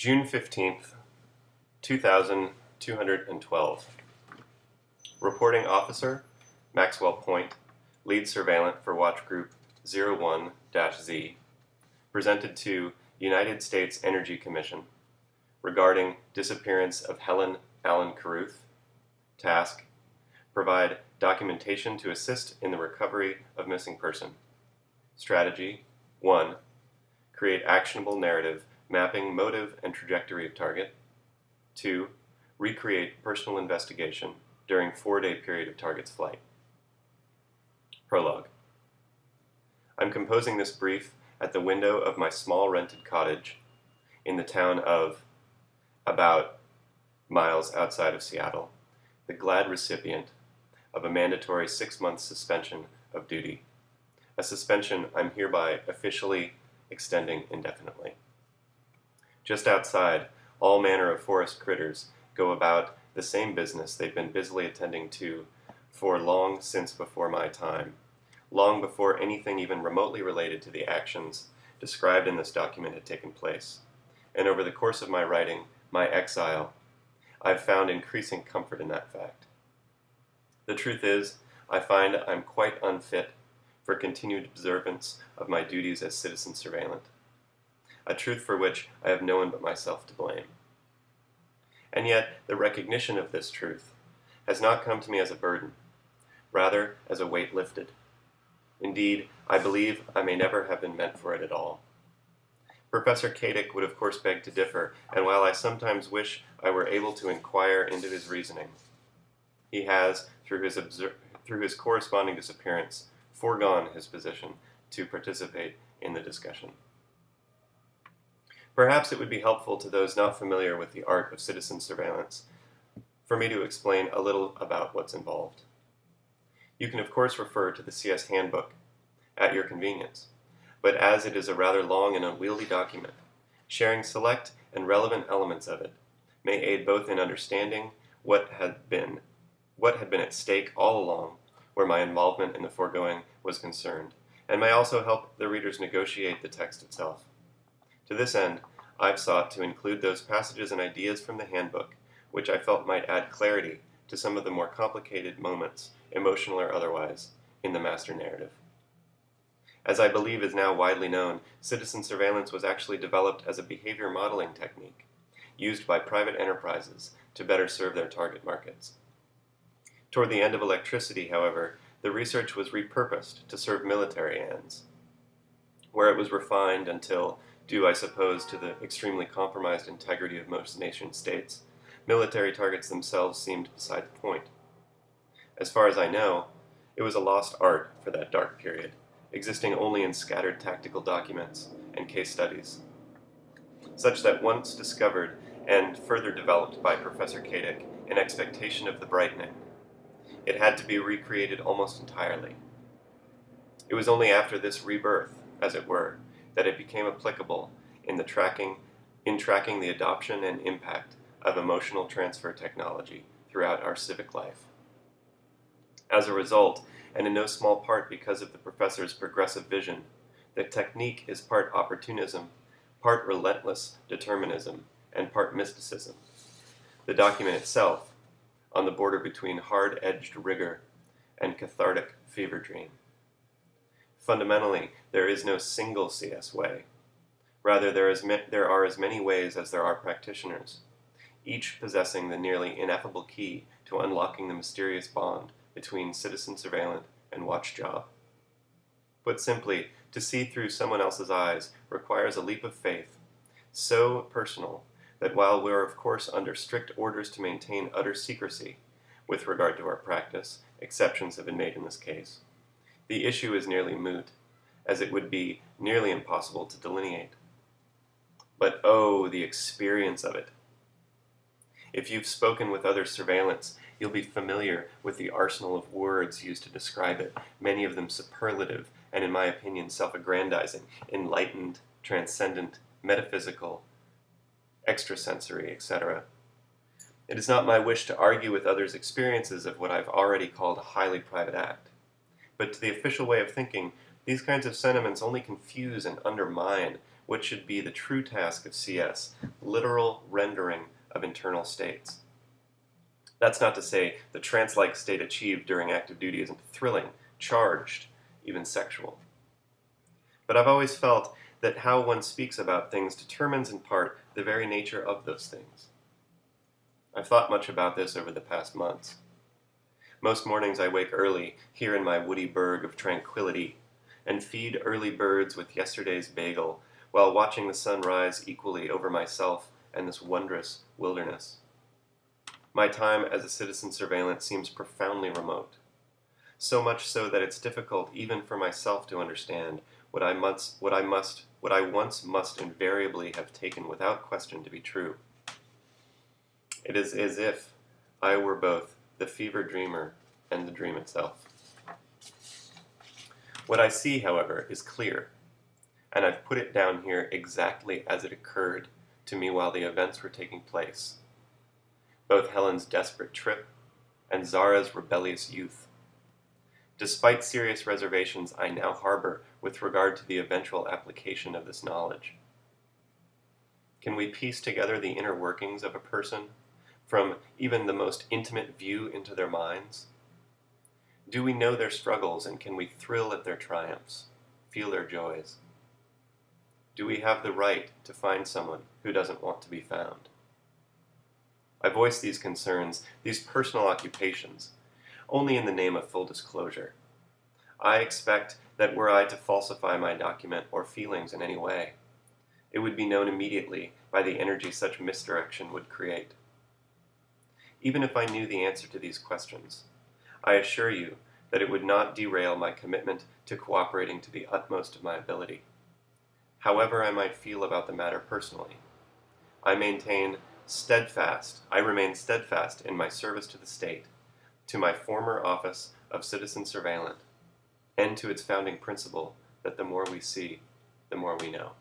June 15th, 2212. Reporting Officer, Maxwell Point, Lead Surveillant for Watch Group 01-Z, presented to United States Energy Commission regarding disappearance of Helen Allen Carruth. Task: provide documentation to assist in the recovery of missing person. Strategy: 1. Create actionable narrative mapping motive and trajectory of target. 2. Recreate personal investigation during 4-day period of target's flight. Prologue. I'm composing this brief at the window of my small rented cottage in the town of, about miles outside of Seattle, the glad recipient of a mandatory 6-month suspension of duty, a suspension I'm hereby officially extending indefinitely. Just outside, all manner of forest critters go about the same business they've been busily attending to for long since before my time, long before anything even remotely related to the actions described in this document had taken place. And over the course of my writing, my exile, I've found increasing comfort in that fact. The truth is, I find I'm quite unfit for continued observance of my duties as citizen surveillant, a truth for which I have no one but myself to blame. And yet, the recognition of this truth has not come to me as a burden, rather as a weight lifted. Indeed, I believe I may never have been meant for it at all. Professor Kadick would of course beg to differ, and while I sometimes wish I were able to inquire into his reasoning, he has, through his corresponding disappearance, foregone his position to participate in the discussion. Perhaps it would be helpful to those not familiar with the art of citizen surveillance for me to explain a little about what's involved. You can of course refer to the CS Handbook at your convenience, but as it is a rather long and unwieldy document, sharing select and relevant elements of it may aid both in understanding what had been at stake all along where my involvement in the foregoing was concerned, and may also help the readers negotiate the text itself. To this end, I've sought to include those passages and ideas from the handbook which I felt might add clarity to some of the more complicated moments, emotional or otherwise, in the master narrative. As I believe is now widely known, citizen surveillance was actually developed as a behavior modeling technique used by private enterprises to better serve their target markets. Toward the end of electricity, however, the research was repurposed to serve military ends, where it was refined until, due I suppose to the extremely compromised integrity of most nation states, military targets themselves seemed beside the point. As far as I know, it was a lost art for that dark period, existing only in scattered tactical documents and case studies, such that once discovered and further developed by Professor Kadick in expectation of the brightening, it had to be recreated almost entirely. It was only after this rebirth, as it were, that it became applicable in tracking the adoption and impact of emotional transfer technology throughout our civic life. As a result, and in no small part because of the professor's progressive vision, the technique is part opportunism, part relentless determinism, and part mysticism. The document itself, on the border between hard-edged rigor and cathartic fever dream. Fundamentally, there is no single CS way. Rather, there are as many ways as there are practitioners, each possessing the nearly ineffable key to unlocking the mysterious bond between citizen surveillant and watch job. Put simply, to see through someone else's eyes requires a leap of faith, so personal that while we are of course under strict orders to maintain utter secrecy with regard to our practice, exceptions have been made in this case. The issue is nearly moot, as it would be nearly impossible to delineate. But oh, the experience of it! If you've spoken with other surveillants, you'll be familiar with the arsenal of words used to describe it, many of them superlative and, in my opinion, self-aggrandizing, enlightened, transcendent, metaphysical, extrasensory, etc. It is not my wish to argue with others' experiences of what I've already called a highly private act. But to the official way of thinking, these kinds of sentiments only confuse and undermine what should be the true task of CS, literal rendering of internal states. That's not to say the trance-like state achieved during active duty isn't thrilling, charged, even sexual. But I've always felt that how one speaks about things determines in part the very nature of those things. I've thought much about this over the past months. Most mornings I wake early, here in my woody burg of tranquility, and feed early birds with yesterday's bagel, while watching the sun rise equally over myself and this wondrous wilderness. My time as a citizen surveillant seems profoundly remote, so much so that it's difficult even for myself to understand what I once must invariably have taken without question to be true. It is as if I were both the fever dreamer and the dream itself. What I see, however, is clear, and I've put it down here exactly as it occurred to me while the events were taking place. Both Helen's desperate trip and Zara's rebellious youth. Despite serious reservations I now harbor with regard to the eventual application of this knowledge. Can we piece together the inner workings of a person from even the most intimate view into their minds? Do we know their struggles, and can we thrill at their triumphs, feel their joys? Do we have the right to find someone who doesn't want to be found? I voice these concerns, these personal occupations, only in the name of full disclosure. I expect that were I to falsify my document or feelings in any way, it would be known immediately by the energy such misdirection would create. Even if I knew the answer to these questions, I assure you that it would not derail my commitment to cooperating to the utmost of my ability. However I might feel about the matter personally, I remain steadfast in my service to the state, to my former office of citizen surveillant, and to its founding principle that the more we see, the more we know.